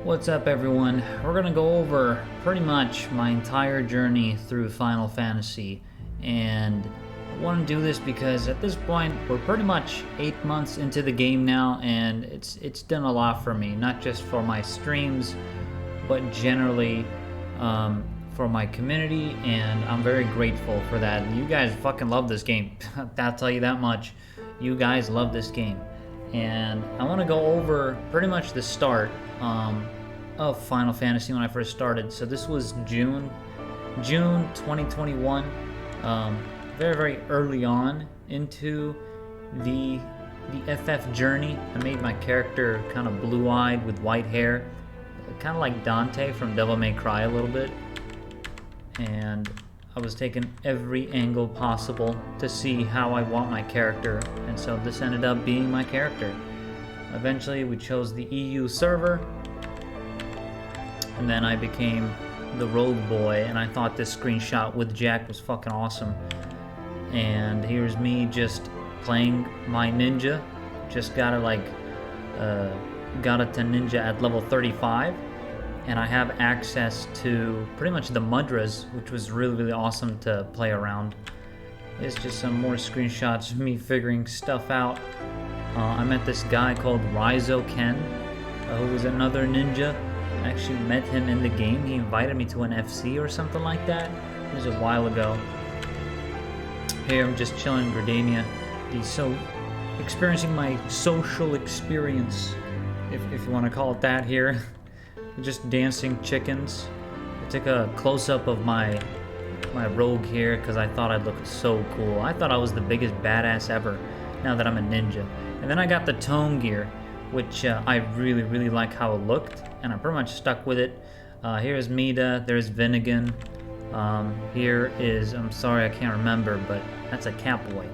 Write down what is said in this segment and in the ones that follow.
What's up, everyone? We're gonna go over pretty much my entire journey through Final Fantasy, and I want to do this because at this point we're pretty much 8 months into the game now, and it's done a lot for me, not just for my streams, but generally for my community, and I'm very grateful for that. You guys fucking love this game. I'll tell you that much. You guys love this game, and I want to go over pretty much the start of Final Fantasy when I first started. So this was June 2021, very early on into the FF journey. I made my character kind of blue-eyed with white hair, kind of like Dante from Devil May Cry a little bit, and I was taking every angle possible to see how I want my character, and so this ended up being my character. Eventually we chose the EU server, and then I became the rogue boy, and I thought this screenshot with Jack was fucking awesome. And here's me just playing my ninja. Just got it to ninja at level 35, and I have access to pretty much the mudras, which was really awesome to play around. It's just some more screenshots of me figuring stuff out. I met this guy called Raizo Ken, who was another ninja. I actually met him in the game. He invited me to an FC or something like that. It was a while ago. Here I'm just chilling in Gardania. Experiencing my social experience, if you want to call it that here. Just dancing chickens. I took a close-up of my rogue here because I thought I'd look so cool. I thought I was the biggest badass ever now that I'm a ninja. And then I got the tone gear, which I really like how it looked, and I pretty much stuck with it. Here's Mida, there's Vinnigan. Here is, I'm sorry I can't remember, but that's a Catboy.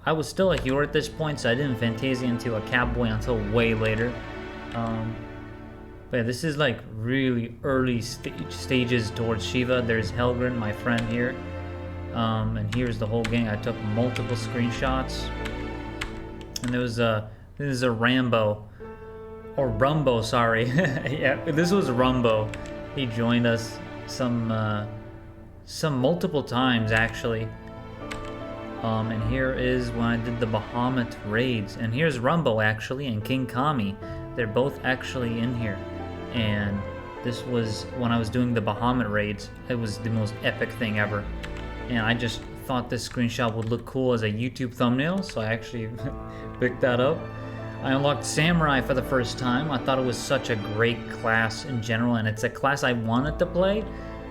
I was still a hero at this point, so I didn't Fantasia into a Catboy until way later. But yeah, this is like really early stages towards Shiva. There's Helgren, my friend here. And here's the whole gang. I took multiple screenshots. And this is a Rambo. Or Rumbo, sorry. Yeah, this was Rumbo. He joined us some multiple times, actually. And here is when I did the Bahamut raids. And here's Rumbo, actually, and King Kami. They're both actually in here. And this was when I was doing the Bahamut raids. It was the most epic thing ever. And I just thought this screenshot would look cool as a YouTube thumbnail, so I actually picked that up. I unlocked Samurai for the first time. I thought it was such a great class in general, and it's a class I wanted to play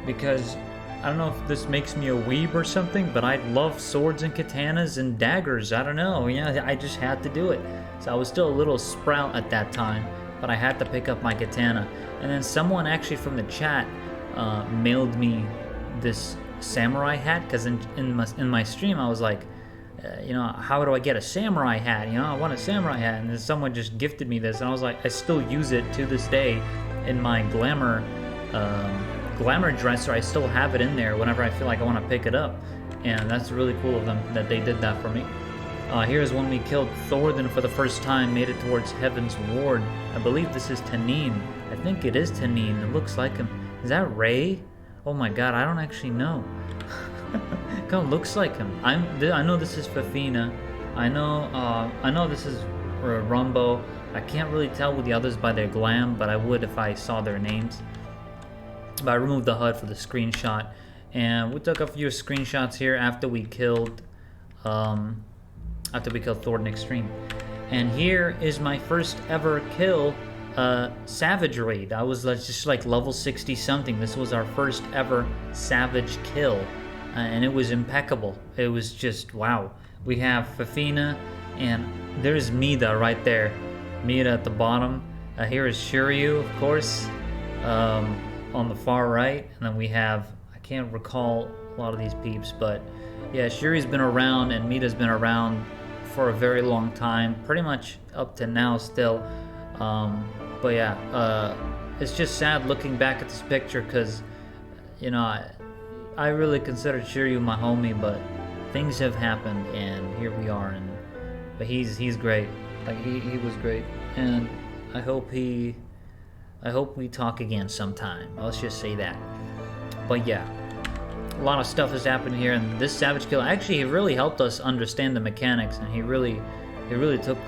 because I don't know if this makes me a weeb or something, but I love swords and katanas and daggers. I don't know, yeah, I just had to do it. So I was still a little sprout at that time, but I had to pick up my katana. And then someone actually from the chat mailed me this samurai hat, because in my stream I was like, how do I get a samurai hat? I want a samurai hat. And then someone just gifted me this, and I was like, I still use it to this day in my glamour dresser. I still have it in there whenever I feel like I want to pick it up, and that's really cool of them that they did that for me. Here's when we killed Thordan for the first time, made it towards Heaven's Ward. I believe this is Tanin. I think it is Tanin. It looks like him. Is that Ray? Oh my god, I don't actually know. Kind of looks like him. I know this is Fafina. I know this is Rumbo. I can't really tell with the others by their glam, but I would if I saw their names. But I removed the HUD for the screenshot, and we took a few screenshots here after we killed Thordan Extreme. And here is my first ever kill. Savage raid. I was just like level 60 something. This was our first ever Savage kill, and it was impeccable. It was just wow. We have Fafina, and there's Mida right there. Mida at the bottom. Here is Shiryu, of course, on the far right, and then we have, I can't recall a lot of these peeps, but yeah, Shiryu's been around and Mida's been around for a very long time, pretty much up to now still. But yeah, it's just sad looking back at this picture because, I really considered Shiryu my homie, but things have happened and here we are. But he's great. Like he was great, and I hope he I hope we talk again sometime. Let's just say that. But yeah, a lot of stuff has happened here, and this Savage Kill actually he really helped us understand the mechanics, and he really took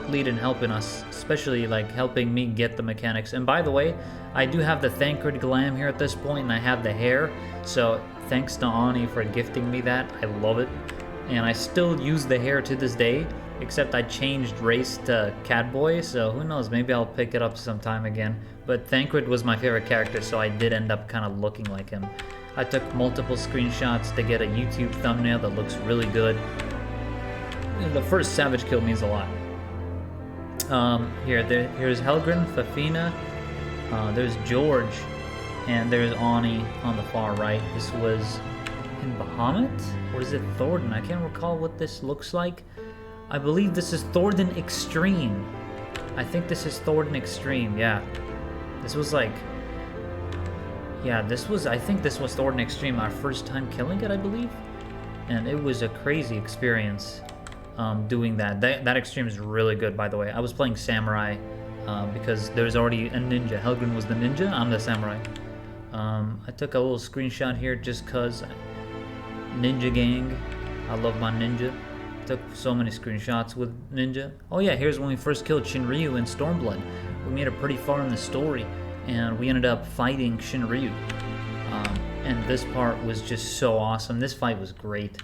lead in helping us, especially like helping me get the mechanics. And by the way, I do have the Thancred glam here at this point, and I have the hair, so thanks to Ani for gifting me that. I love it, and I still use the hair to this day, except I changed race to Catboy, so who knows, maybe I'll pick it up sometime again. But Thancred was my favorite character, so I did end up kind of looking like him. I took multiple screenshots to get a YouTube thumbnail that looks really good. The first Savage Kill means a lot. Here's Helgren, Fafina, there's George, and there's Ani on the far right. This was in Bahamut? Or is it Thornton? I can't recall what this looks like. I believe this is Thornton Extreme. I think this is Thornton Extreme, yeah. This was like... Yeah, I think this was Thornton Extreme, our first time killing it, I believe. And it was a crazy experience doing that. That Extreme is really good, by the way. I was playing Samurai because there's already a ninja. Helgren was the ninja, I'm the Samurai. I took a little screenshot here just cause Ninja Gang. I love my ninja. Took so many screenshots with Ninja. Oh yeah, here's when we first killed Shinryu in Stormblood. We made it pretty far in the story, and we ended up fighting Shinryu. And this part was just so awesome. This fight was great.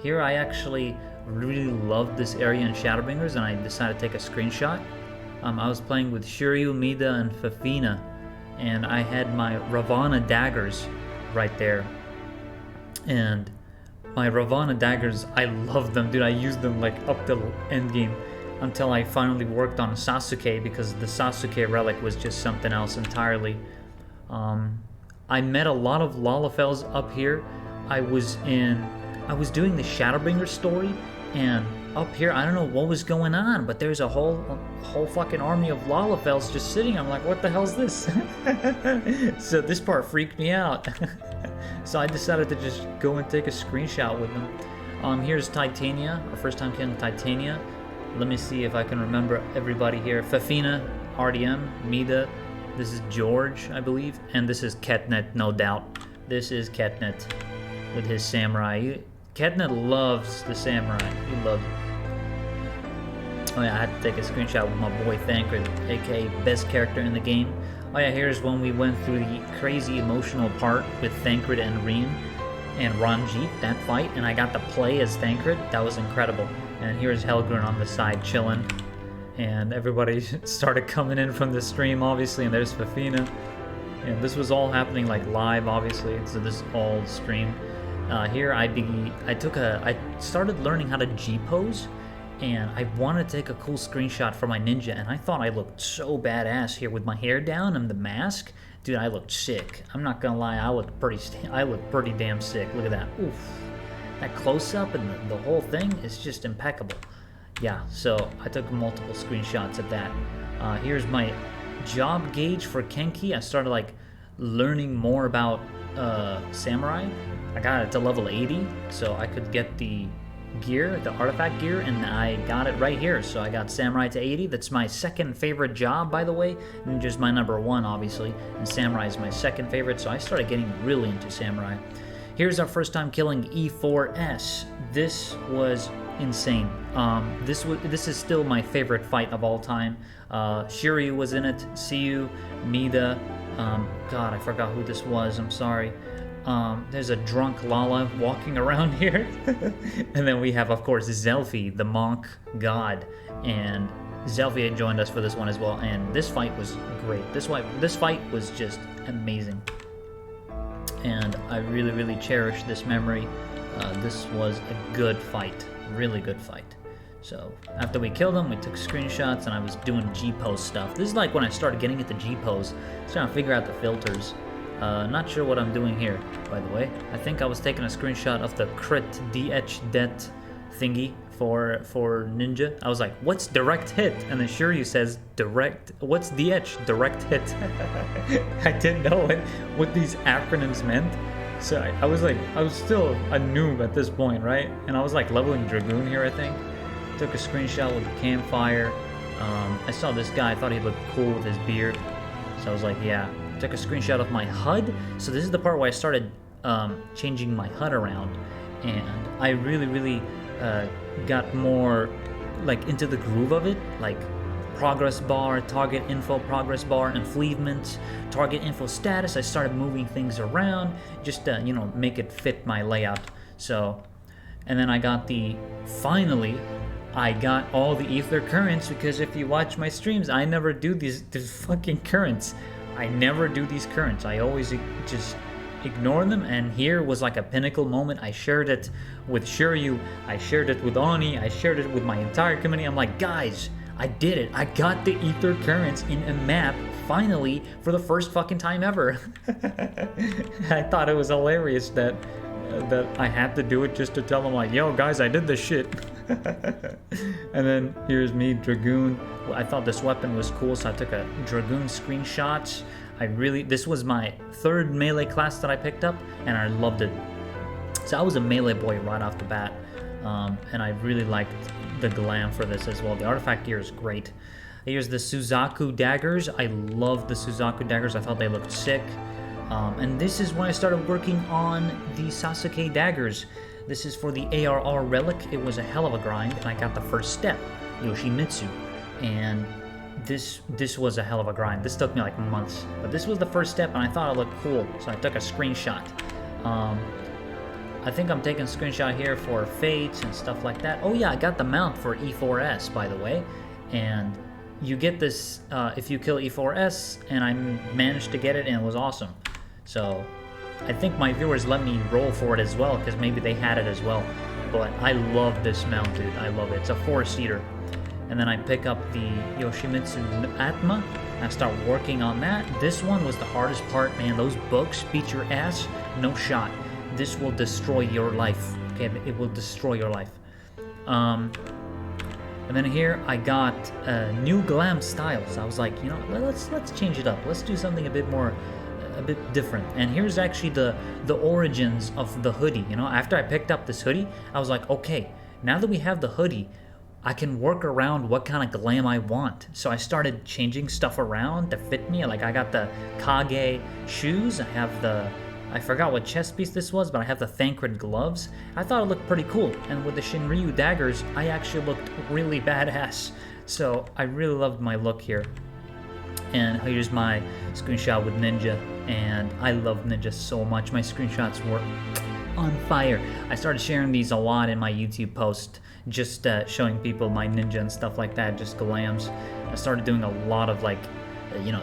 Here I actually really loved this area in Shadowbringers, and I decided to take a screenshot. I was playing with Shiryu, Mida, and Fafina, and I had my Ravana Daggers right there. And my Ravana Daggers, I love them, dude. I used them like up till endgame until I finally worked on Sasuke, because the Sasuke Relic was just something else entirely. I met a lot of Lalafels up here. I was doing the Shadowbringer story, and up here, I don't know what was going on, but there's a whole fucking army of Lalafels just sitting. I'm like, what the hell's this? So this part freaked me out. So I decided to just go and take a screenshot with them. Here's Titania, our first time killing Titania. Let me see if I can remember everybody here. Fafina, RDM, Mida, this is George, I believe, and this is Ketnet, no doubt. This is Ketnet with his samurai. Ketnet loves the samurai. He loves it. Oh yeah, I had to take a screenshot with my boy Thancred, aka best character in the game. Oh yeah, here's when we went through the crazy emotional part with Thancred and Reem and Ranjit, that fight, and I got to play as Thancred. That was incredible. And here's Helgren on the side chilling. And everybody started coming in from the stream, obviously, and there's Fafina. And this was all happening like live, obviously, so this is all streamed. Here I started learning how to G-pose, and I wanted to take a cool screenshot for my ninja, and I thought I looked so badass here with my hair down and the mask. Dude, I looked sick. I'm not gonna lie, I looked pretty damn sick. Look at that. Oof. That close-up and the whole thing is just impeccable. Yeah, so I took multiple screenshots of that. Here's my job gauge for Kenki. I started like learning more about Samurai. I got it to level 80, so I could get the gear, the artifact gear, and I got it right here. So I got Samurai to 80. That's my second favorite job, by the way. Ninja's my number one, obviously, and Samurai is my second favorite, so I started getting really into Samurai. Here's our first time killing E4S. This was insane. This is still my favorite fight of all time. Shiryu was in it, Siyu, Mida, God, I forgot who this was, I'm sorry. There's a drunk Lala walking around here. And then we have, of course, Zelfie the Monk God, and Zelfie had joined us for this one as well, and this fight was great. This fight was just amazing, and I really, really cherish this memory. This was a good fight, really good fight. So after we killed him, we took screenshots, and I was doing G-pose stuff. This is like when I started getting into G-pose, trying to figure out the filters. Not sure what I'm doing here, by the way. I think I was taking a screenshot of the crit DH det thingy for Ninja. I was like, what's direct hit? And then Shiryu says, what's DH? Direct hit. I didn't know what these acronyms meant. So I was still a noob at this point, right? And I was like leveling Dragoon here, I think. Took a screenshot with the campfire. I saw this guy, I thought he looked cool with his beard, so I was like, yeah. Took a screenshot of my HUD. So this is the part where I started changing my HUD around, and I really got more like into the groove of it, like progress bar, target info progress bar, enfleavement, target info status. I started moving things around just to, you know, make it fit my layout. So, and then I got finally I got all the ether currents, because if you watch my streams, I never do these fucking currents. I never do these currents. I always just ignore them, and here was like a pinnacle moment. I shared it with Shiryu, I shared it with Oni, I shared it with my entire community. I'm like, guys, I did it. I got the ether currents in a map, finally, for the first fucking time ever. I thought it was hilarious that I had to do it just to tell them, like, yo, guys, I did this shit. And then here's me, Dragoon. I thought this weapon was cool, so I took a Dragoon screenshot. This was my third melee class that I picked up, and I loved it. So I was a melee boy right off the bat, and I really liked the glam for this as well. The artifact gear is great. Here's the Suzaku Daggers. I love the Suzaku Daggers. I thought they looked sick. And this is when I started working on the Sasuke Daggers. This is for the Arr Relic. It was a hell of a grind, and I got the first step, Yoshimitsu. And this was a hell of a grind. This took me like months, but this was the first step, and I thought it looked cool, so I took a screenshot. I think I'm taking a screenshot here for fates and stuff like that. Oh yeah, I got the mount for E4S, by the way, and you get this if you kill E4S, and I managed to get it, and it was awesome. So I think my viewers let me roll for it as well, because maybe they had it as well. But I love this mount, dude. I love it. It's a 4-seater. And then I pick up the Yoshimitsu Atma. I start working on that. This one was the hardest part, man. Those books beat your ass. No shot. This will destroy your life. Okay, it will destroy your life. And then here I got new glam styles. I was like, you know, let's change it up. Let's do something a bit different. And here's actually the origins of the hoodie. You know, after I picked up this hoodie, I was like, okay, now that we have the hoodie, I can work around what kind of glam I want. So I started changing stuff around to fit me. Like I got the Kage shoes. I have I forgot what chest piece this was, but I have the Thancred gloves. I thought it looked pretty cool. And with the Shinryu daggers, I actually looked really badass. So I really loved my look here. And here's my screenshot with Ninja. And I love Ninja so much. My screenshots were on fire. I started sharing these a lot in my YouTube post, just showing people my ninja and stuff like that, just glams. I started doing a lot of like, you know,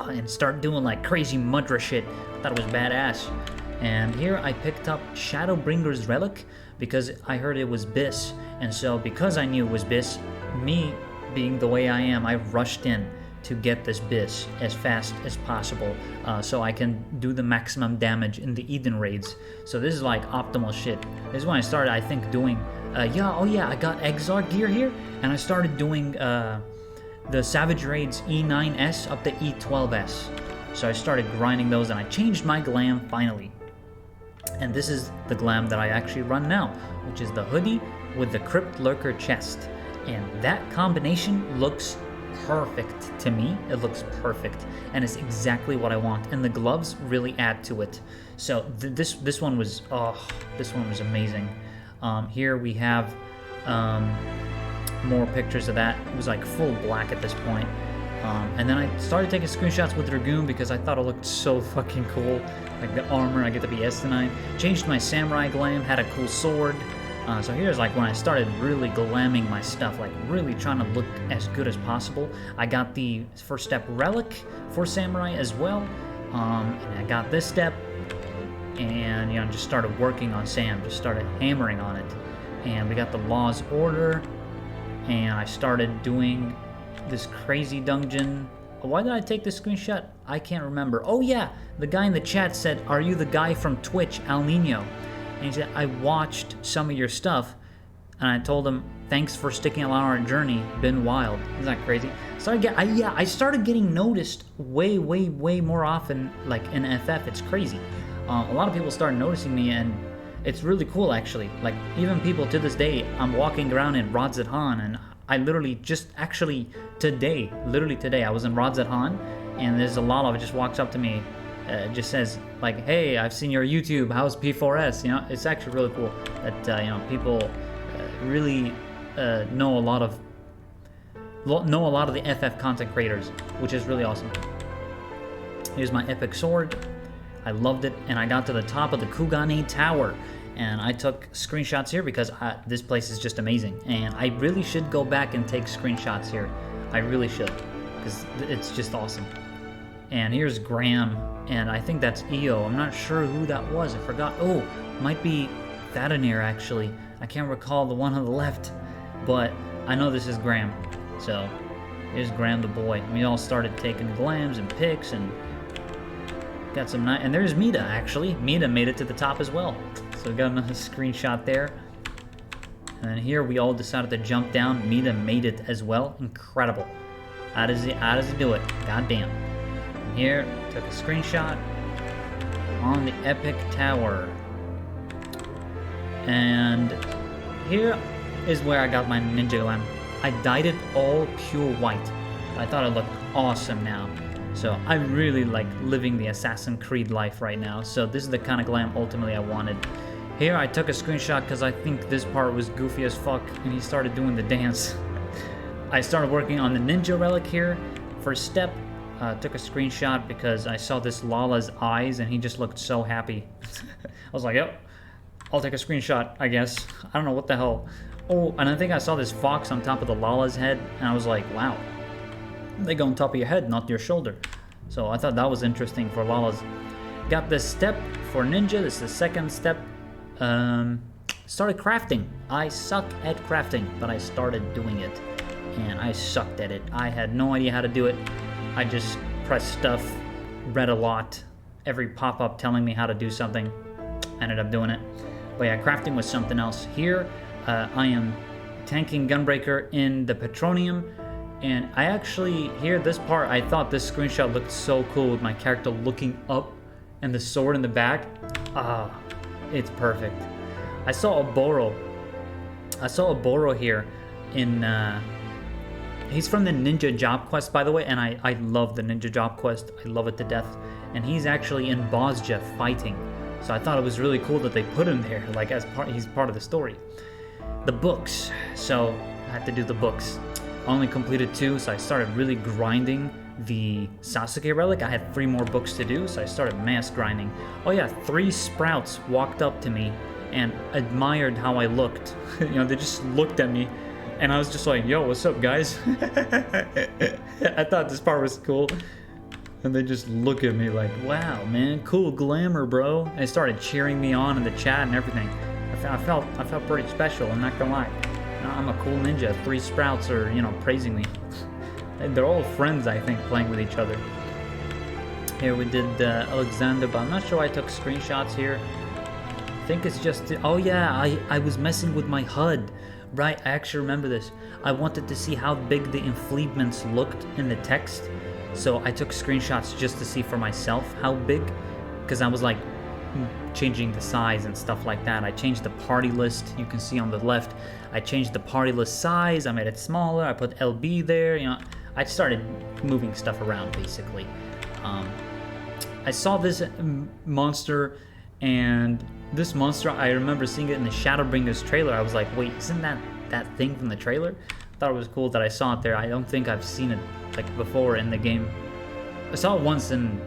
and start doing like crazy mantra shit. I thought it was badass. And here I picked up Shadowbringer's Relic because I heard it was Bis. And so because I knew it was Bis, me being the way I am, I rushed in to get this Bis as fast as possible so I can do the maximum damage in the Eden raids. So this is like optimal shit. This is when I started, I think, doing, I got Exarch gear here, and I started doing the Savage Raids E9S up to E12S. So I started grinding those, and I changed my glam finally. And this is the glam that I actually run now, which is the hoodie with the Crypt Lurker chest. And that combination looks perfect to me. It looks perfect, and it's exactly what I want. And the gloves really add to it. So this one was amazing. Here we have more pictures of that. It was like full black at this point. And then I started taking screenshots with Dragoon because I thought it looked so fucking cool. Like the armor, I get to be S9. Changed my samurai glam, had a cool sword. So here's like when I started really glamming my stuff, like really trying to look as good as possible. I got the first step relic for samurai as well. And I got this step, and just started working on Sam, just started hammering on it. And we got the Law's Order, and I started doing this crazy dungeon. Why did I take this screenshot? I can't remember. Oh yeah, the guy in the chat said, "Are you the guy from Twitch, Alninio?" And he said, "I watched some of your stuff," and I told him, "Thanks for sticking along our journey. Been wild." Isn't that crazy? I started getting noticed way more often, like in FF. It's crazy. A lot of people started noticing me, and it's really cool actually. Like even people to this day, I'm walking around in Rodzat Han, and I literally just actually today, literally today, I was in Rods at Han, and there's a Lala just walks up to me, just says like, "Hey, I've seen your YouTube. How's P4S?" You know, it's actually really cool that you know, people really know a lot of the FF content creators, which is really awesome. Here's my epic sword. I loved it, and I got to the top of the Kugane Tower, and I took screenshots here because this place is just amazing, and I really should go back and take screenshots here. I really should, because it's just awesome. And here's Graham, and I think that's EO. I'm not sure who that was. I forgot. Oh, might be Vadanir, actually. I can't recall the one on the left, but I know this is Graham. So here's Graham the boy. And we all started taking glams and pics and got some nice. And there's Mita, actually. Mita made it to the top as well. So we got another screenshot there. And then here we all decided to jump down. Mita made it as well. Incredible. How does he do it? Goddamn. And here, took a screenshot on the epic tower. And here is where I got my ninja glam. I dyed it all pure white. I thought it looked awesome now. So I really like living the Assassin's Creed life right now. So this is the kind of glam ultimately I wanted. Here I took a screenshot because I think this part was goofy as fuck, and he started doing the dance. I started working on the ninja relic here. First step, took a screenshot because I saw this Lala's eyes and he just looked so happy. I was like, yep, I'll take a screenshot, I guess. I don't know what the hell. Oh, and I think I saw this fox on top of the Lala's head, and I was like, wow. They go on top of your head, not your shoulder. So I thought that was interesting for Lala's. Got this step for ninja. This is the second step. Started crafting. I suck at crafting, but I started doing it, and I sucked at it. I had no idea how to do it. I just pressed stuff, read a lot, every pop-up telling me how to do something. Ended up doing it. But yeah, crafting was something else. Here, I am tanking Gunbreaker in the Petronium, and I actually, here, this part, I thought this screenshot looked so cool with my character looking up and the sword in the back. It's perfect. I saw a Boro here in, he's from the Ninja Job Quest, by the way, and I love the Ninja Job Quest. I love it to death. And he's actually in Bosja fighting. So I thought it was really cool that they put him there, like he's part of the story. The books. So I had to do the books. I only completed 2, so I started really grinding the Sasuke Relic. I had 3 more books to do, so I started mass grinding. Oh yeah, 3 sprouts walked up to me and admired how I looked. You know, they just looked at me, and I was just like, yo, what's up, guys? I thought this part was cool. And they just look at me like, wow, man, cool glamour, bro. And they started cheering me on in the chat and everything. I felt pretty special, I'm not gonna lie. I'm a cool ninja. 3 sprouts are, you know, praising me. They're all friends, I think, playing with each other. Here we did Alexander, but I'm not sure I took screenshots here. I think it's just... Oh yeah, I was messing with my HUD. Right, I actually remember this. I wanted to see how big the enfleebments looked in the text. So I took screenshots just to see for myself how big. Because I was like changing the size and stuff like that. I changed the party list. You can see on the left. I changed the party list size. I made it smaller. I put LB there. You know, I started moving stuff around basically. I saw this monster, and this monster, I remember seeing it in the Shadowbringers trailer. I was like, wait, isn't that thing from the trailer? I thought it was cool that I saw it there. I don't think I've seen it like before in the game. I saw it once in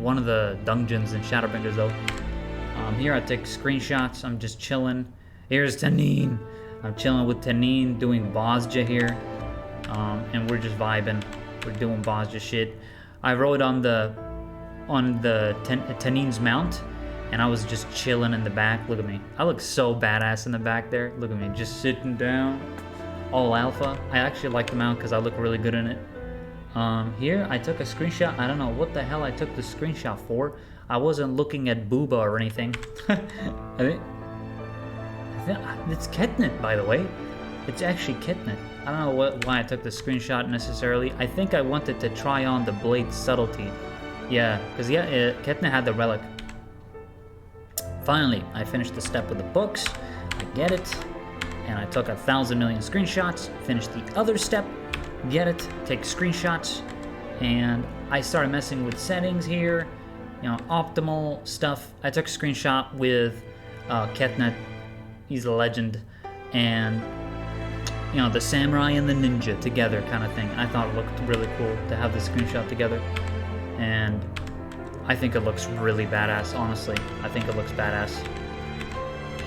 one of the dungeons in Shadowbringers though. Here I take screenshots. I'm just chilling. Here's Tanin. I'm chilling with Tanin doing Bosja here. And we're just vibing. We're doing Bosja shit. I rode on the Tanin's mount, and I was just chilling in the back. Look at me. I look so badass in the back there. Look at me, just sitting down. All alpha. I actually like the mount because I look really good in it. Here I took a screenshot. I don't know what the hell I took the screenshot for. I wasn't looking at Booba or anything. I think it's Ketnet, by the way. It's actually Ketnet. I don't know why I took the screenshot necessarily. I think I wanted to try on the blade subtlety. Yeah, because Ketnet had the relic. Finally, I finished the step with the books. I get it. and I took 1,000 million screenshots, finished the other step, get it, take screenshots, and I started messing with settings here, you know, optimal stuff. I took a screenshot with Ketnet, he's a legend, and you know, the samurai and the ninja together kind of thing. I thought it looked really cool to have this screenshot together, and I think it looks really badass, honestly. I think it looks badass.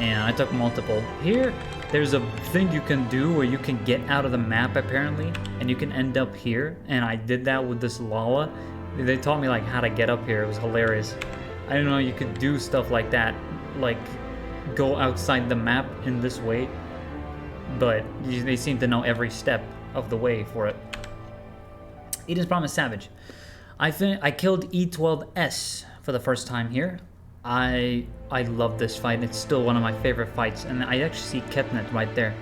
And I took multiple. Here, there's a thing you can do where you can get out of the map, apparently, and you can end up here, and I did that with this Lala. They taught me, like, how to get up here. It was hilarious. I didn't know you could do stuff like that, like, go outside the map in this way, but they seem to know every step of the way for it. Eden's Promise Savage. I killed E12S for the first time here. I love this fight. It's still one of my favorite fights, and I actually see Ketnet right there.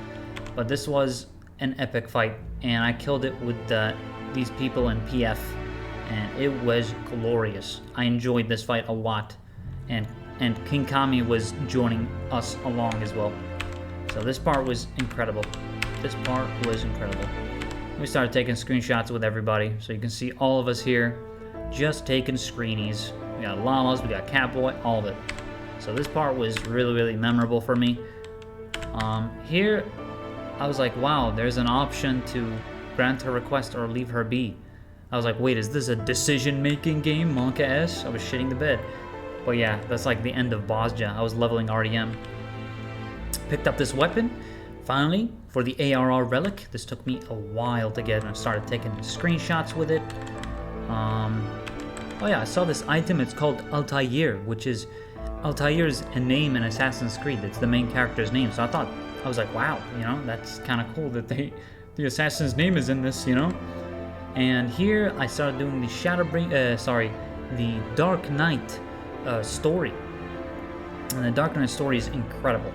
But this was an epic fight, and I killed it with these people in PF, and it was glorious. I enjoyed this fight a lot, and King Kami was joining us along as well. So this part was incredible. This part was incredible. We started taking screenshots with everybody, so you can see all of us here just taking screenies. We got llamas, we got Catboy, all of it. So this part was really, really memorable for me. Here, I was like, wow, there's an option to grant her request or leave her be. I was like, wait, is this a decision-making game, Monka S? I was shitting the bed. But yeah, that's like the end of Bosja. I was leveling RDM. Picked up this weapon, finally, for the Arr Relic. This took me a while to get, and I started taking screenshots with it. Oh yeah, I saw this item. It's called Altair, which is Altair's a name in Assassin's Creed. It's the main character's name. So I was like, wow, you know, that's kind of cool that the assassin's name is in this, you know. And here I started doing the the Dark Knight story. And the Dark Knight story is incredible.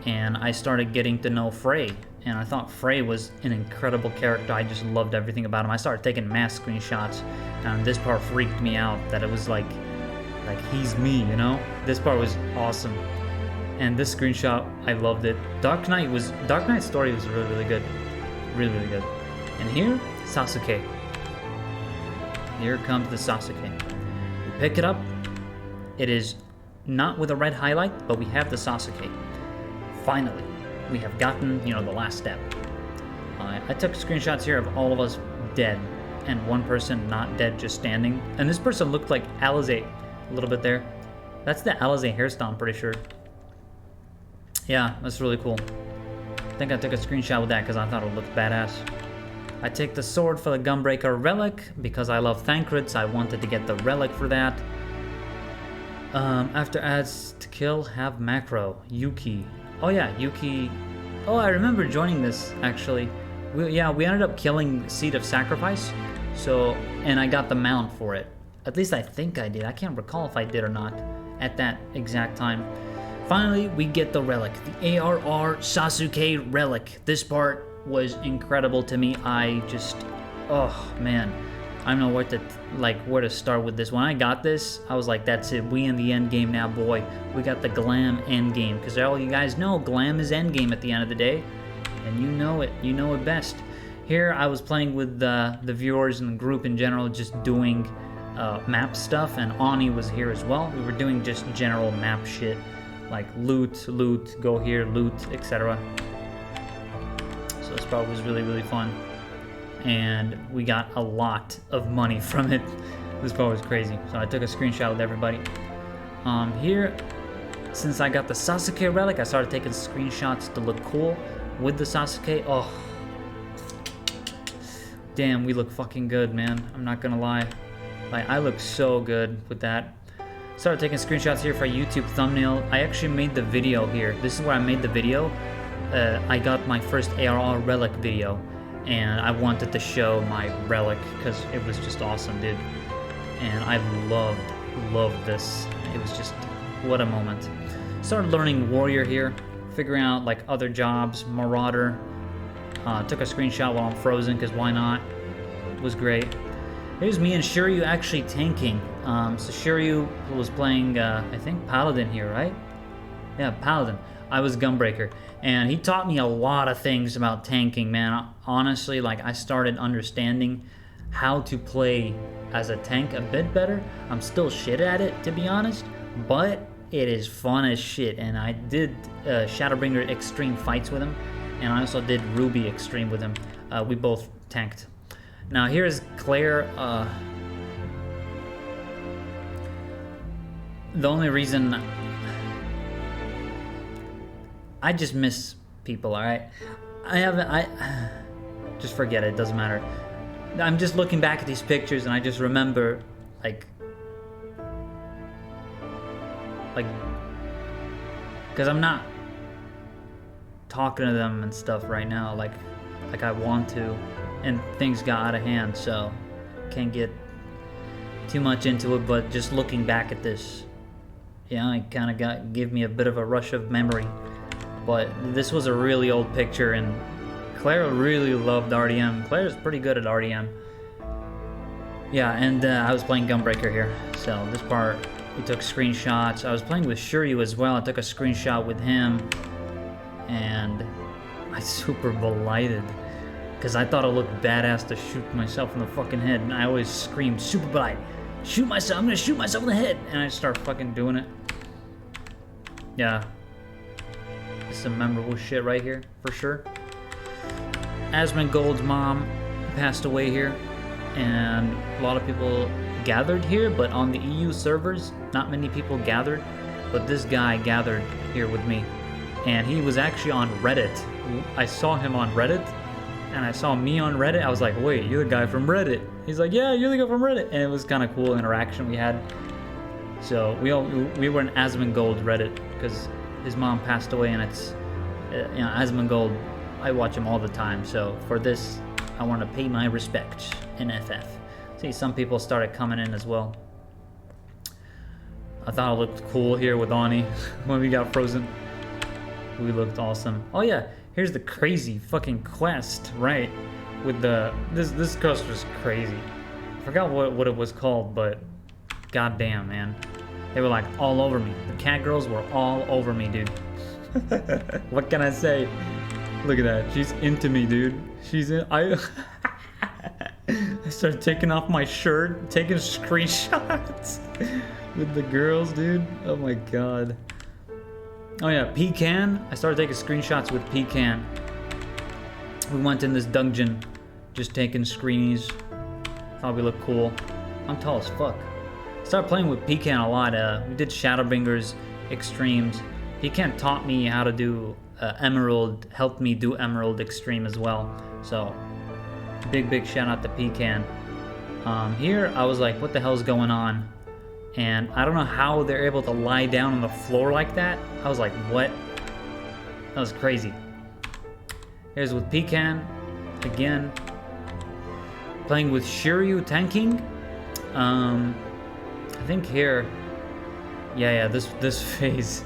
And I started getting to know Frey, and I thought Frey was an incredible character. I just loved everything about him. I started taking mass screenshots, and this part freaked me out, that it was like he's me, you know? This part was awesome. And this screenshot, I loved it. Dark Knight story was really, really good. Really, really good. And here, Sasuke. Here comes the Sasuke. We pick it up. It is not with a red highlight, but we have the Sasuke. Finally, we have gotten, you know, the last step. I took screenshots here of all of us dead, and one person not dead, just standing. And this person looked like Alize a little bit there. That's the Alize hairstyle, I'm pretty sure. Yeah, that's really cool. I think I took a screenshot with that because I thought it looked badass. I take the sword for the Gunbreaker Relic because I love Thancred, so I wanted to get the relic for that. After ads to kill, have macro. Yuki. Oh yeah, Yuki. Oh, I remember joining this, actually. We ended up killing Seed of Sacrifice, and I got the mount for it. At least I think I did. I can't recall if I did or not at that exact time. Finally, we get the relic, the Arr Sasuke Relic. This part was incredible to me. Oh man, I don't know where to start with this. When I got this, I was like, that's it. We in the end game now, boy. We got the glam end game, because all you guys know, glam is end game at the end of the day, and you know it. You know it best. Here, I was playing with the viewers and the group in general, just doing map stuff, and Ani was here as well. We were doing just general map shit, like loot, go here, loot, etc. So this part was really, really fun. And we got a lot of money from it. This part was crazy. So I took a screenshot with everybody. Here, since I got the Sasuke Relic, I started taking screenshots to look cool with the Sasuke. Oh, damn, we look fucking good, man. I'm not gonna lie. Like, I look so good with that. Started taking screenshots here for a YouTube thumbnail. I actually made the video here. This is where I made the video. I got my first Arr Relic video, and I wanted to show my relic because it was just awesome, dude. And I loved this. It was just, what a moment. Started learning Warrior here, figuring out like other jobs, Marauder. Took a screenshot while I'm frozen because why not? It was great. Here's me and Shiryu actually tanking. So Shiryu was playing, I think, Paladin here, right? Yeah, Paladin. I was Gunbreaker, and he taught me a lot of things about tanking, man. Honestly, like, I started understanding how to play as a tank a bit better. I'm still shit at it, to be honest, but it is fun as shit. And I did Shadowbringer Extreme fights with him, and I also did Ruby Extreme with him. We both tanked. Now here's Claire. The only reason I just miss people, alright? Just forget it, doesn't matter. I'm just looking back at these pictures and I just remember, like, because I'm not talking to them and stuff right now, like I want to, and things got out of hand, so can't get too much into it, but just looking back at this, yeah, it kind of gave me a bit of a rush of memory. But this was a really old picture, and Claire really loved RDM. Claire's pretty good at RDM. Yeah, and I was playing Gunbreaker here. So this part, we took screenshots. I was playing with Shiryu as well. I took a screenshot with him, and I super delighted because I thought it looked badass to shoot myself in the fucking head. And I always screamed, super blight, shoot myself, I'm gonna shoot myself in the head. And I start fucking doing it. Yeah. Some memorable shit right here, for sure. Asmongold's mom passed away here, and a lot of people gathered here, but on the EU servers, not many people gathered, but this guy gathered here with me, and he was actually on Reddit. I saw him on Reddit, and I saw me on Reddit. I was like, wait, you're the guy from Reddit. He's like, yeah, you're the guy from Reddit, and it was kind of cool interaction we had. So we were in Asmongold Reddit, because his mom passed away, and it's, you know, Asmongold, I watch him all the time, so for this, I want to pay my respects in FF. See, some people started coming in as well. I thought it looked cool here with Ani when we got frozen. We looked awesome. Oh yeah, here's the crazy fucking quest, right? With the, this quest was crazy. I forgot what it was called, but goddamn, man. They were like all over me. The cat girls were all over me, dude. What can I say? Look at that. She's into me, dude. She's in. I started taking off my shirt, taking screenshots with the girls, dude. Oh my god. Oh yeah, Pecan. I started taking screenshots with Pecan. We went in this dungeon, just taking screenies. Thought we looked cool. I'm tall as fuck. Started playing with Pecan a lot. We did Shadowbringers Extremes. Pecan taught me how to do Emerald, helped me do Emerald Extreme as well. So, big shout out to Pecan. Here, I was like, what the hell's going on? And I don't know how they're able to lie down on the floor like that. I was like, what? That was crazy. Here's with Pecan. Again. Playing with Shiryu tanking. I think here, yeah, this phase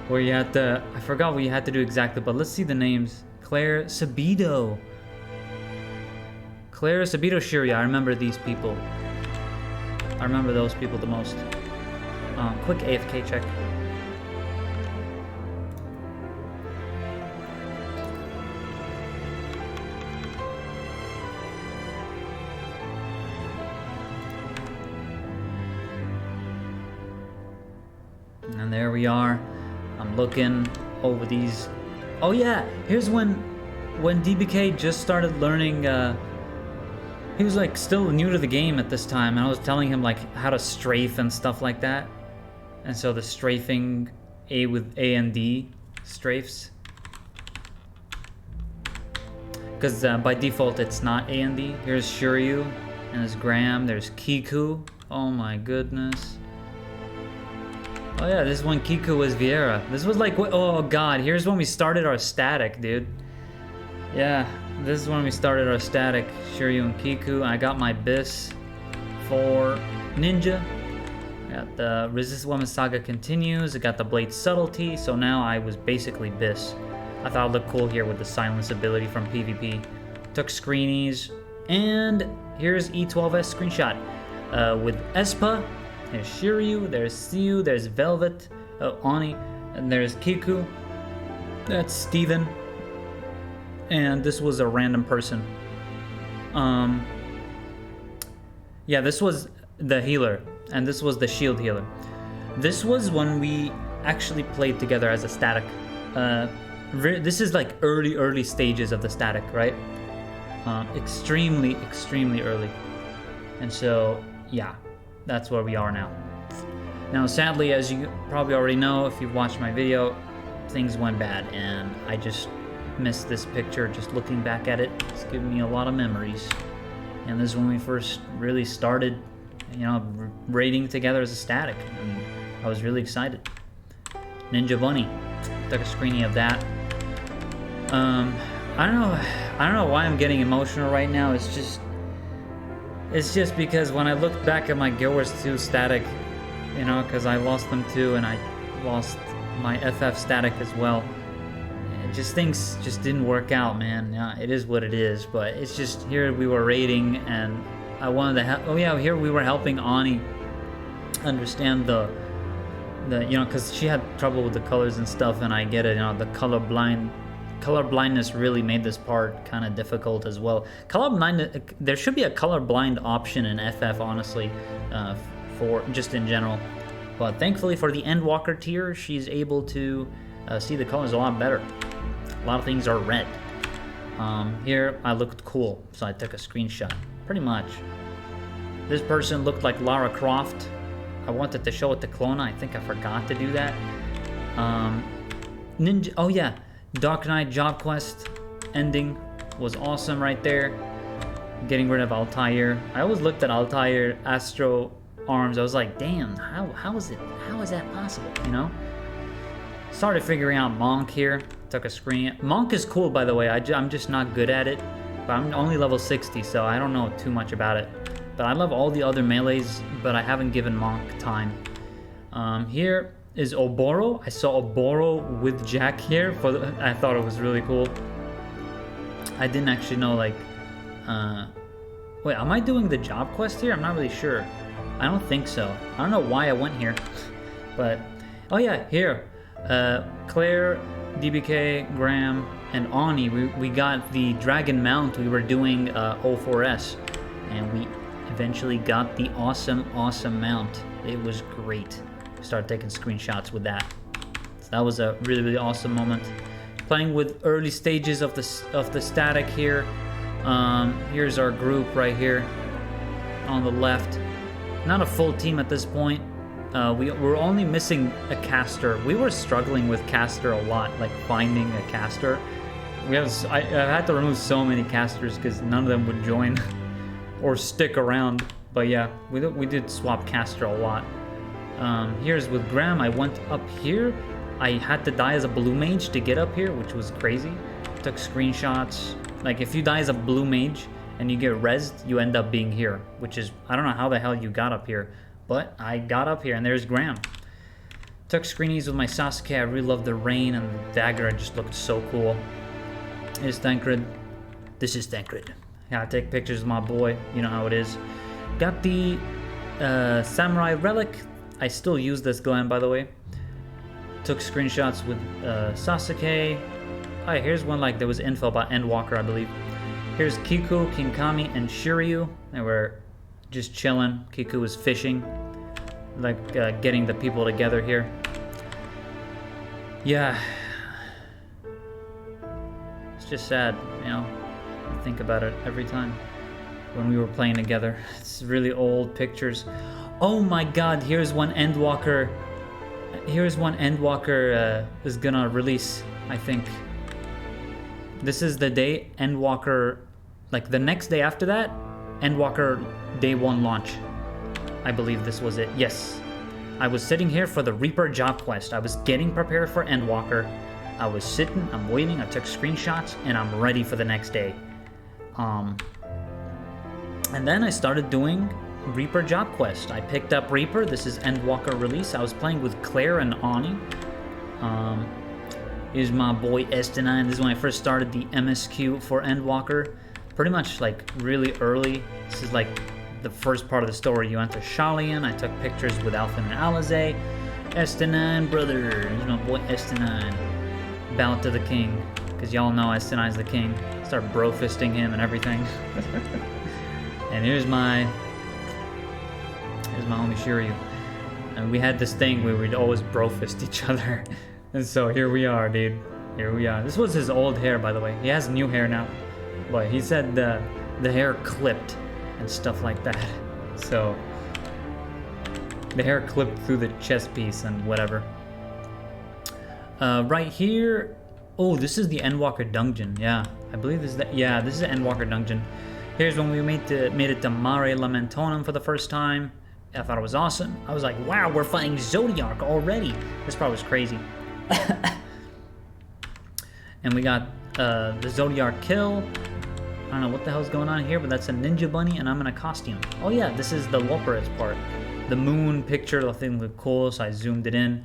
where you had to, I forgot what you had to do exactly, but let's see the names. Claire Sabido, Shiryu. I remember these people. I remember those people the most. Quick AFK check. And there we are. I'm looking over these. Oh yeah, here's when DBK just started learning. He was like still new to the game at this time, and I was telling him like how to strafe and stuff like that. And so the strafing, with A and D strafes, because by default it's not A and D. Here's Shiryu, and there's Graham. There's Kiku. Oh my goodness. Oh yeah, this is when Kiku was Vieira. This was like, oh god, here's when we started our static, dude. Yeah, this is when we started our static. Shiryu and Kiku. I got my Bis for Ninja. I got the Resist Woman Saga continues. I got the Blade Subtlety, so now I was basically Bis. I thought it looked cool here with the Silence ability from PvP. Took screenies, and here's E12S screenshot with Espa. There's Shiryu, there's Siu, there's Velvet, Ani, and there's Kiku. That's Steven. And this was a random person. Yeah, this was the healer, and this was the shield healer. This was when we actually played together as a static. This is like early stages of the static, right? Extremely early. And so, yeah, that's where we are now. Now, sadly, as you probably already know, if you've watched my video, things went bad, and I just missed this picture. Just looking back at it, it's giving me a lot of memories. And this is when we first really started, you know, raiding together as a static. I mean, I was really excited. Ninja Bunny, took a screening of that. I don't know why I'm getting emotional right now. It's just because when I look back at my Guild Wars 2 static, you know, because I lost them too, and I lost my FF static as well. Things just didn't work out, man. Yeah, it is what it is, but it's just here we were raiding, and I wanted to help. Oh yeah, here we were helping Ani understand the you know, because she had trouble with the colors and stuff, and I get it. You know, the color blindness really made this part kind of difficult as well. There should be a colorblind option in FF, honestly, for just in general. But thankfully for the Endwalker tier, she's able to see the colors a lot better. A lot of things are red. Here I looked cool, so I took a screenshot. Pretty much. This person looked like Lara Croft. I wanted to show it to Clona. I think I forgot to do that. Ninja. Oh yeah, Dark Knight job quest ending was awesome right there. Getting rid of Altair. I always looked at Altair Astro arms. I was like, damn, how is that possible? You know. Started figuring out Monk here. Took a screen. Monk is cool, by the way. I'm just not good at it. But I'm only level 60, so I don't know too much about it. But I love all the other melees, but I haven't given Monk time. Here is Oboro. I saw Oboro with Jack here. I thought it was really cool. I didn't actually know, like... wait, am I doing the job quest here? I'm not really sure. I don't think so. I don't know why I went here. But... oh yeah, here. Claire, DBK, Graham, and Ani, we got the Dragon Mount. We were doing 04S, and we eventually got the awesome mount. It was great. Started taking screenshots with that. So that was a really awesome moment. Playing with early stages of the static here. Here's our group right here on the left. Not a full team at this point. We're only missing a caster. We were struggling with caster a lot, like finding a caster. I had to remove so many casters because none of them would join or stick around. But yeah, we did swap caster a lot. Here's with Graham. I went up here. I had to die as a blue mage to get up here, which was crazy. Took screenshots. Like if you die as a blue mage and you get rezzed, you end up being here, which is, I don't know how the hell you got up here. But I got up here, and there's Graham. Took screenies with my Sasuke. I really loved the rain and the dagger. It just looked so cool. Here's Thancred. This is Thancred. Yeah, I take pictures of my boy. You know how it is. Got the Samurai Relic. I still use this gland, by the way. Took screenshots with Sasuke. Oh, yeah, here's one, like, there was info about Endwalker, I believe. Here's Kiku, Kinkami, and Shiryu. They were just chilling. Kiku was fishing, like getting the people together here. Yeah, it's just sad, you know. I think about it every time when we were playing together. It's really old pictures. Oh my God! Here's one Endwalker. Here's one Endwalker is gonna release. I think this is the day Endwalker, like the next day after that, Endwalker Day 1 launch. I believe this was it. Yes. I was sitting here for the Reaper job quest. I was getting prepared for Endwalker. I was sitting, I'm waiting, I took screenshots, and I'm ready for the next day. And then I started doing Reaper job quest. I picked up Reaper. This is Endwalker release. I was playing with Claire and Ani. Here's my boy Estinine. This is when I first started the MSQ for Endwalker. Pretty much like really early. This is like the first part of the story. You enter Shalian. I took pictures with Alpha and Alize. Estinine, brother. Here's my boy Estinine. bow to the king, because y'all know S9's the king. Start bro fisting him and everything. And here's my homie Shiryu. And we had this thing where we'd always bro fist each other. And so here we are, dude. Here we are. This was his old hair, by the way. He has new hair now. But he said the hair clipped and stuff like that. So the hair clipped through the chest piece and whatever. Right here. Oh, this is the Endwalker dungeon. Yeah, I believe this is the, yeah, this is the Endwalker dungeon. Here's when we made it to Mare Lamentonum for the first time. I thought it was awesome. I was like, wow, we're fighting Zodiac already. This part was crazy. And we got the Zodiac kill. I don't know what the hell's going on here, but that's a ninja bunny and I'm in a costume. Oh yeah, this is the Loperes part. The moon picture, the thing looked cool, so I zoomed it in.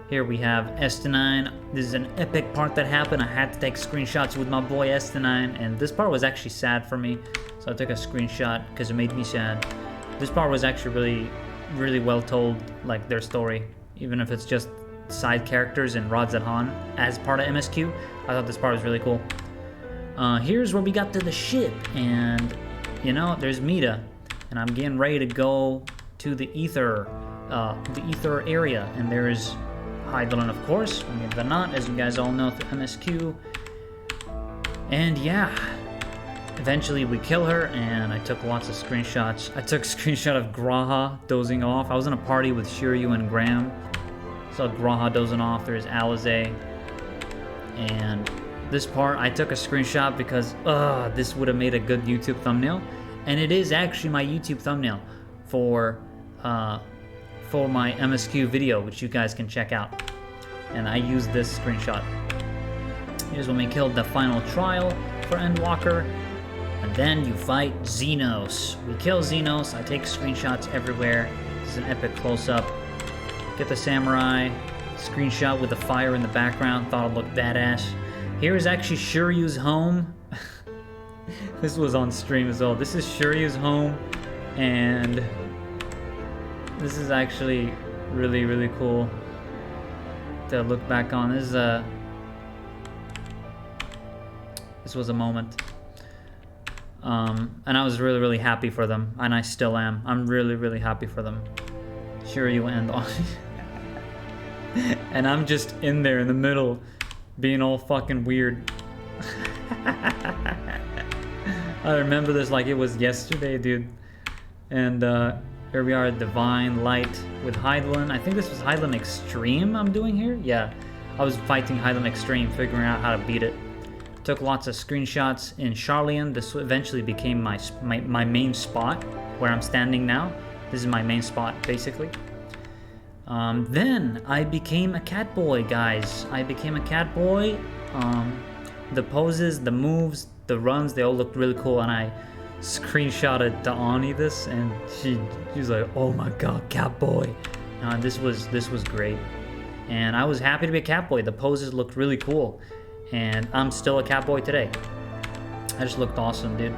Here we have Estinine. This is an epic part that happened. I had to take screenshots with my boy Estinine, and this part was actually sad for me. So I took a screenshot because it made me sad. This part was actually really, really well told, like their story. Even if it's just side characters and Rod Zahan as part of MSQ. I thought this part was really cool. Here's where we got to the ship, and you know, there's Mita, and I'm getting ready to go to the ether area, and there's Heidelin, of course, the Not, as you guys all know, through MSQ. And yeah, eventually we kill her, and I took lots of screenshots. I took a screenshot of Graha dozing off. I was in a party with Shiryu and Graham. Saw Graha dozing off. There's Alize. And this part, I took a screenshot because this would have made a good YouTube thumbnail. And it is actually my YouTube thumbnail for my MSQ video, which you guys can check out. And I used this screenshot. Here's when we killed the final trial for Endwalker. And then you fight Xenos. We kill Xenos. I take screenshots everywhere. This is an epic close-up. Get the samurai. Screenshot with the fire in the background. Thought it looked badass. Here is actually Shiryu's home. This was on stream as well. This is Shiryu's home. And this is actually really, really cool to look back on. This was a moment. And I was really, really happy for them. And I still am. I'm really, really happy for them. Shiryu and Oni. And I'm just in there in the middle, being all fucking weird. I remember this like it was yesterday, dude. And here we are, Divine Light with Heidelin. I think this was Heidelin Extreme I'm doing here. Yeah, I was fighting Heidelin Extreme, figuring out how to beat it. Took lots of screenshots in Charlian. This eventually became my main spot where I'm standing now. This is my main spot, basically. Then I became a cat boy, guys. I became a cat boy. The poses, the moves, the runs, they all looked really cool, and I screenshotted to Ani this, and she was like, "Oh my god, cat boy!" This was great, and I was happy to be a cat boy. The poses looked really cool, and I'm still a cat boy today. I just looked awesome, dude.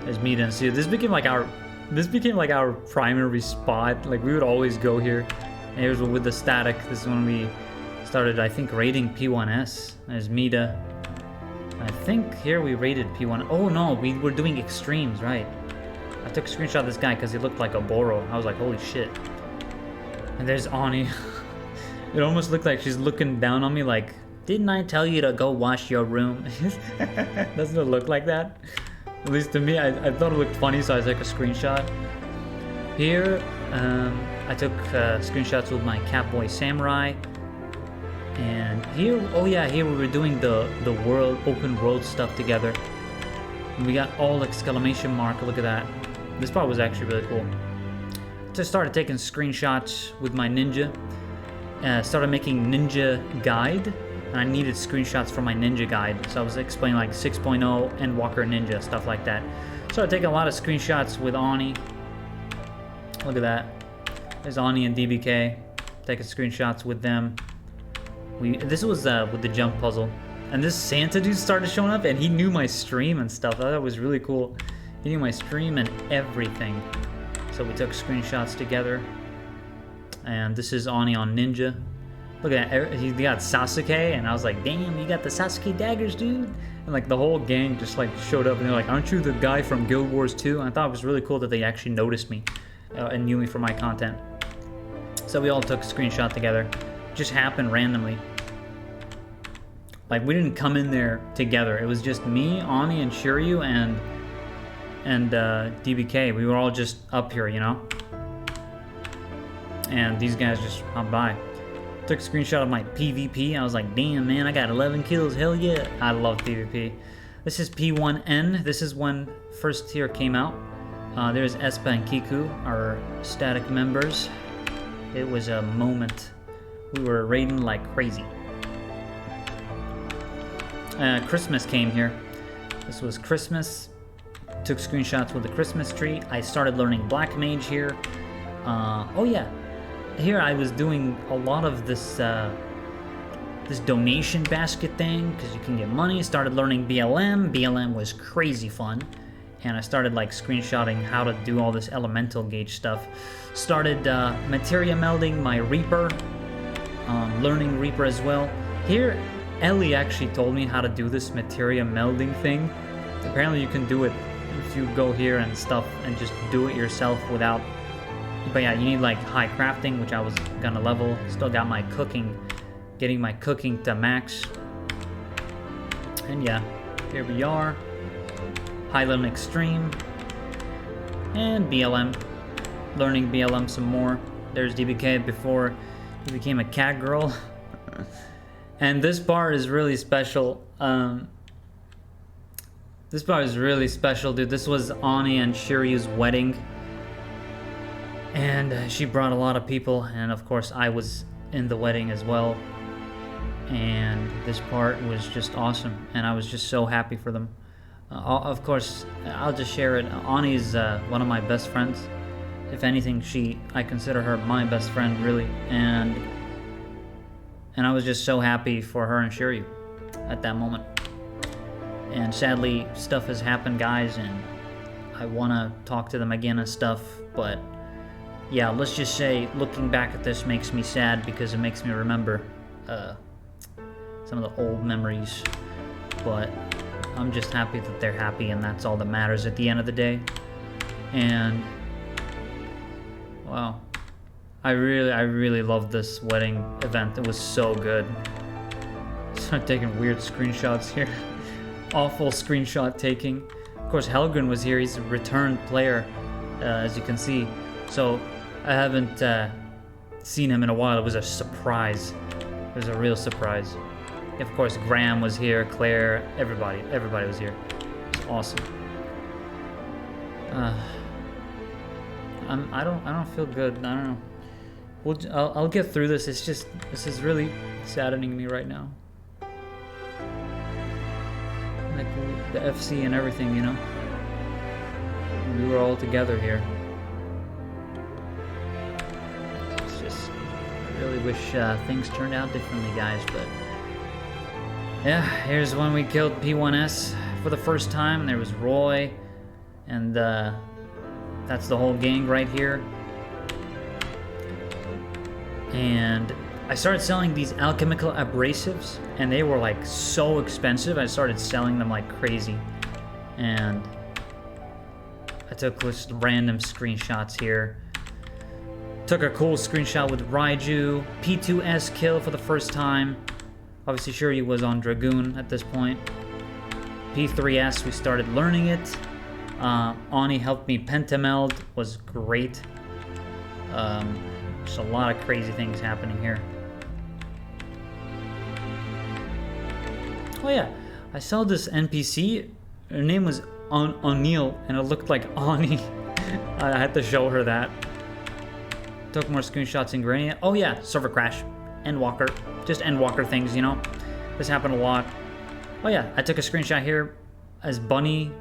There's Mita and Sue. This became like our primary spot. Like we would always go here. And here's with the static. This is when we started, I think, raiding P1S. There's Mita. I think here we raided P1. Oh no, we were doing extremes, right? I took a screenshot of this guy because he looked like a Boro. I was like, holy shit. And there's Ani. It almost looked like she's looking down on me like, didn't I tell you to go wash your room? Doesn't it look like that? At least to me, I thought it looked funny, so I took a screenshot. Here, I took screenshots with my Catboy Samurai. And here, oh yeah, here we were doing the open world stuff together. And we got all exclamation mark, look at that. This part was actually really cool. Just started taking screenshots with my ninja. Started making ninja guide. And I needed screenshots for my ninja guide. So I was explaining like 6.0 Endwalker Ninja, stuff like that. Started taking a lot of screenshots with Ani. Look at that. There's Ani and DBK. Taking screenshots with them. This was with the jump puzzle. And this Santa dude started showing up and he knew my stream and stuff. I thought that was really cool. He knew my stream and everything. So we took screenshots together. And this is Ani on Ninja. Look at that, he got Sasuke, and I was like, damn, you got the Sasuke Daggers, dude. And like the whole gang just like showed up, and they're like, aren't you the guy from Guild Wars 2? And I thought it was really cool that they actually noticed me and knew me for my content. So we all took a screenshot together. It just happened randomly. Like, we didn't come in there together. It was just me, Ani, and Shiryu, and DBK. We were all just up here, you know? And these guys just hopped by. Took a screenshot of my PvP. I was like, damn, man, I got 11 kills. Hell yeah. I love PvP. This is P1N. This is when first tier came out. There's Espa and Kiku, our static members. It was a moment. We were raiding like crazy. Christmas came here. This was Christmas. Took screenshots with the Christmas tree. I started learning Black Mage here. Oh yeah, here I was doing a lot of this this donation basket thing because you can get money. Started learning BLM. BLM was crazy fun, and I started like screenshotting how to do all this elemental gauge stuff. Started materia melding my Reaper, learning Reaper as well. Here, Ellie actually told me how to do this materia melding thing. Apparently you can do it if you go here and stuff and just do it yourself without... But yeah, you need like high crafting, which I was gonna level. Still got my cooking, getting my cooking to max. And yeah, here we are. Highland Extreme. And BLM. Learning BLM some more. There's DBK before he became a cat girl. And this part is really special. This part is really special, dude. This was Ani and Shiryu's wedding. And she brought a lot of people, and of course I was in the wedding as well. And this part was just awesome, and I was just so happy for them. Of course, I'll just share it. Ani's one of my best friends. If anything, I consider her my best friend, really. And I was just so happy for her and Shiryu at that moment. And sadly, stuff has happened, guys, and I want to talk to them again and stuff, but yeah, let's just say looking back at this makes me sad because it makes me remember some of the old memories. But I'm just happy that they're happy, and that's all that matters at the end of the day. And wow, I really loved this wedding event. It was so good. Start taking weird screenshots here. Awful screenshot taking. Of course, Helgren was here. He's a returned player, as you can see. So I haven't seen him in a while. It was a surprise. It was a real surprise. Of course, Graham was here. Claire, everybody was here. It's awesome. I don't feel good. I don't know. I'll get through this. It's just, this is really saddening me right now. Like the FC and everything, you know. We were all together here. It's just, I really wish things turned out differently, guys. But yeah, here's when we killed P1S for the first time. There was Roy, and that's the whole gang right here. And I started selling these alchemical abrasives, and they were like so expensive. I started selling them like crazy. And I took just random screenshots here. Took a cool screenshot with Raiju. P2S kill for the first time. Obviously Shiryu was on Dragoon at this point. P3S, we started learning it. Ani helped me pentameld, was great. Just a lot of crazy things happening here. Oh yeah, I saw this NPC. Her name was O'Neill, and it looked like Ani. I had to show her that. Took more screenshots in Granny. Oh yeah, server crash. Endwalker. Just Endwalker things, you know? This happened a lot. Oh yeah, I took a screenshot here as Bunny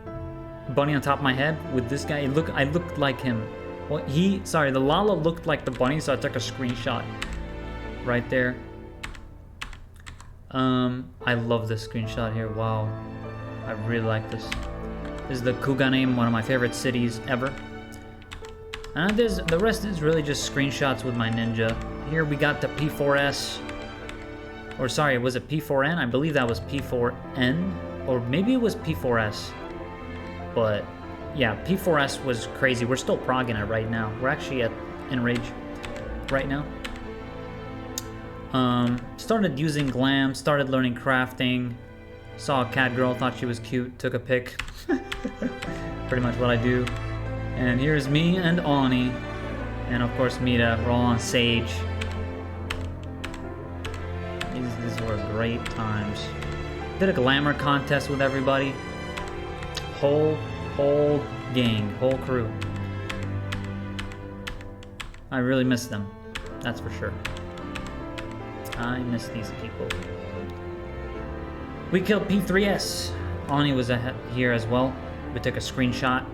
on top of my head with this guy. I looked like him. Well, the Lala looked like the bunny, so I took a screenshot right there. I love this screenshot here. Wow, I really like this. This is the Kuganame, one of my favorite cities ever. And the rest is really just screenshots with my ninja. Here we got the P4S. Or sorry, was it P4N? I believe that was P4N, or maybe it was P4S. But yeah, P4S was crazy. We're still progging it right now. We're actually at Enrage right now. Started using glam, started learning crafting, saw a cat girl, thought she was cute, took a pic. Pretty much what I do. And here's me and Ani, and of course Mita. We're all on Sage. These were great times. Did a glamour contest with everybody. Whole gang, whole crew. I really miss them, that's for sure. I miss these people. We killed P3S. Ani was here as well. We took a screenshot.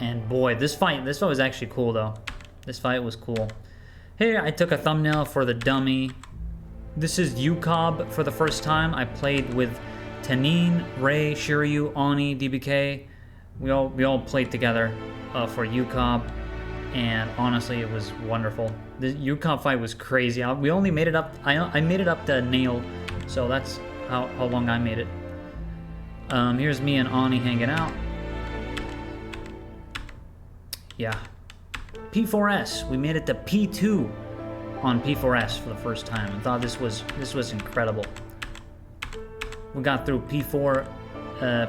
And boy, this fight was actually cool though. This fight was cool. Here, I took a thumbnail for the dummy. This is UCOB for the first time. I played with Tanin, Ray, Shiryu, Ani, DBK. We all played together for UCOB, and honestly, it was wonderful. The UCOB fight was crazy. We only made it up. I made it up to nail, so that's how long I made it. Here's me and Ani hanging out. Yeah. P4S. We made it to P2 on P4S for the first time. I thought this was incredible. We got through P4S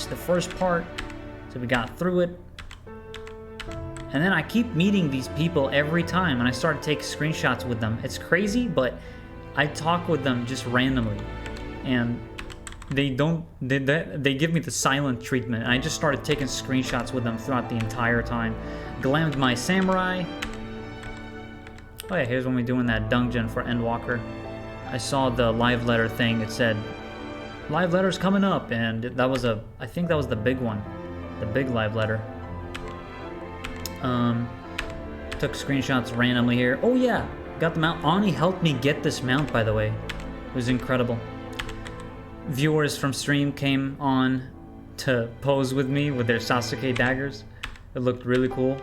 the first part, so we got through it. And then I keep meeting these people every time, and I started taking screenshots with them. It's crazy, but I talk with them just randomly, and they give me the silent treatment, and I just started taking screenshots with them throughout the entire time. Glammed my samurai. Oh yeah, here's when we're doing that dungeon for Endwalker. I saw the live letter thing. It said live letters coming up, and that was I think that was the big one, the big live letter. Took screenshots randomly here. Oh yeah, got the mount. Ani helped me get this mount, by the way. It was incredible. Viewers from stream came on to pose with me with their Sasuke daggers. It looked really cool.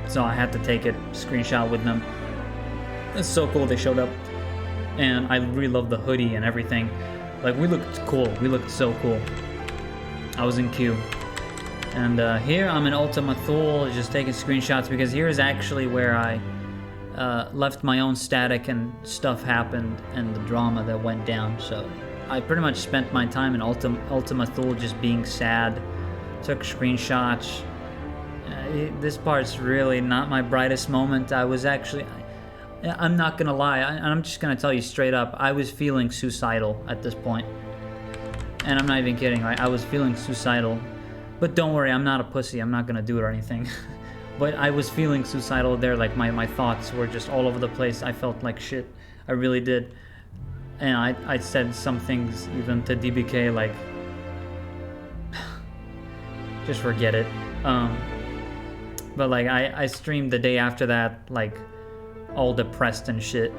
So I had to take a screenshot with them. It's so cool they showed up. And I really love the hoodie and everything. Like, we looked cool. We looked so cool. I was in queue. And here I'm in Ultima Thule, just taking screenshots, because here is actually where I left my own static and stuff happened and the drama that went down. So I pretty much spent my time in Ultima Thule just being sad. Took screenshots. This part's really not my brightest moment. I was actually... I'm not gonna lie, I'm just gonna tell you straight up, I was feeling suicidal at this point. And I'm not even kidding, I was feeling suicidal. But don't worry, I'm not a pussy, I'm not gonna do it or anything. But I was feeling suicidal there, like my thoughts were just all over the place. I felt like shit, I really did. And I said some things even to DBK, like, just forget it. But like, I streamed the day after that, like, all depressed and shit.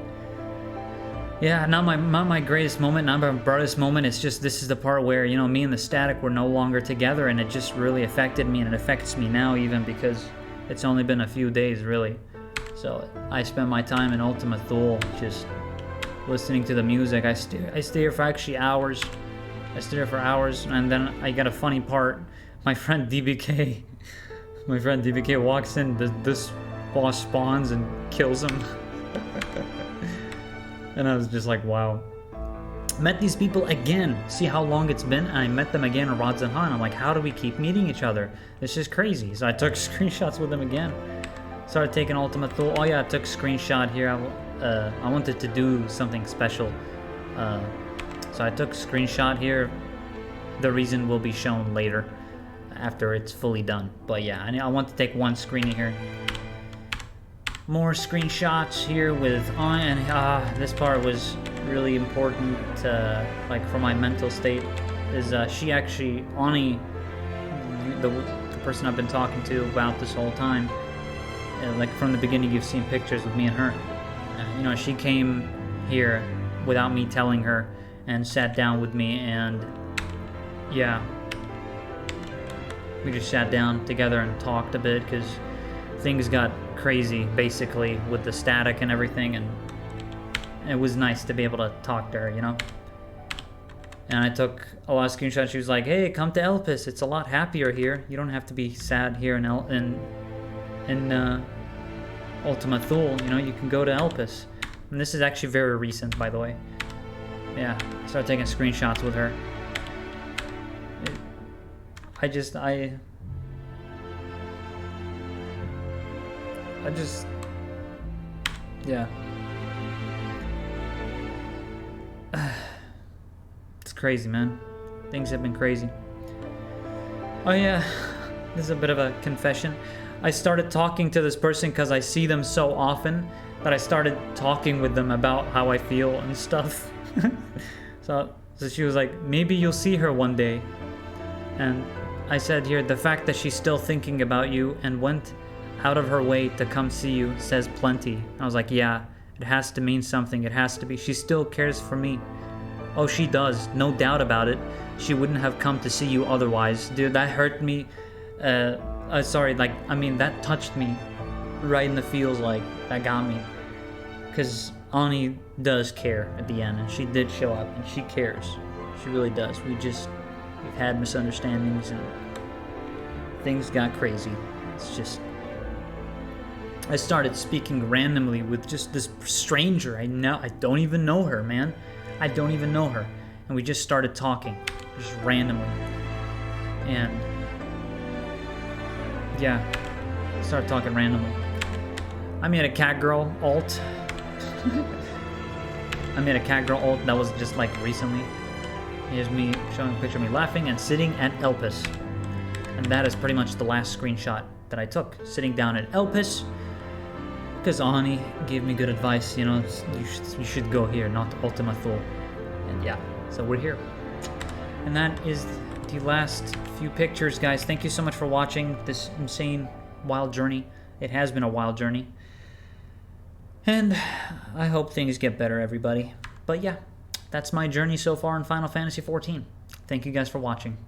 Yeah, not my greatest moment, not my brightest moment. It's just, this is the part where, you know, me and the static were no longer together, and it just really affected me, and it affects me now even, because it's only been a few days, really. So I spent my time in Ultima Thule just listening to the music. I stay here for actually hours. I stay here for hours, and then I got a funny part. My friend DBK walks in, this boss spawns and kills him. And I was just like, wow. Met these people again. See how long it's been? And I met them again in Rods and Han. I'm like, how do we keep meeting each other? It's just crazy. So I took screenshots with them again. Started taking Ultima Thule. Oh yeah, I took a screenshot here. I wanted to do something special. So I took a screenshot here. The reason will be shown later, after it's fully done. But yeah, I want to take one screen here. More screenshots here with and this part was really important, like for my mental state. Is she actually, Ani, the person I've been talking to about this whole time, like from the beginning you've seen pictures with me and her. You know, she came here without me telling her and sat down with me, and yeah, we just sat down together and talked a bit, because things got crazy, basically, with the static and everything, and it was nice to be able to talk to her, you know? And I took a lot of screenshots. She was like, hey, come to Elpis. It's a lot happier here. You don't have to be sad here in Ultima Thule. You know, you can go to Elpis. And this is actually very recent, by the way. Yeah, I started taking screenshots with her. I just, yeah. It's crazy, man. Things have been crazy. Oh yeah, this is a bit of a confession. I started talking to this person because I see them so often that I started talking with them about how I feel and stuff. So she was like, maybe you'll see her one day. And I said here, the fact that she's still thinking about you and went out of her way to come see you says plenty. I was like, yeah, it has to mean something. It has to be. She still cares for me. Oh, she does. No doubt about it. She wouldn't have come to see you otherwise. Dude, that hurt me. Sorry, like, I mean, that touched me right in the feels, like, that got me. Because Ani does care at the end, and she did show up, and she cares. She really does. We've had misunderstandings, and things got crazy. It's just, I started speaking randomly with just this stranger. I don't even know her, man. I don't even know her. And we just started talking, just randomly. And yeah, started talking randomly. I made a cat girl alt. I made a cat girl alt that was just like recently. Here's me showing a picture of me laughing and sitting at Elpis. And that is pretty much the last screenshot that I took. Sitting down at Elpis. Because Ani gave me good advice, you know, you should go here, not Ultima Thule. And yeah, so we're here. And that is the last few pictures, guys. Thank you so much for watching this insane, wild journey. It has been a wild journey. And I hope things get better, everybody. But yeah, that's my journey so far in Final Fantasy XIV. Thank you guys for watching.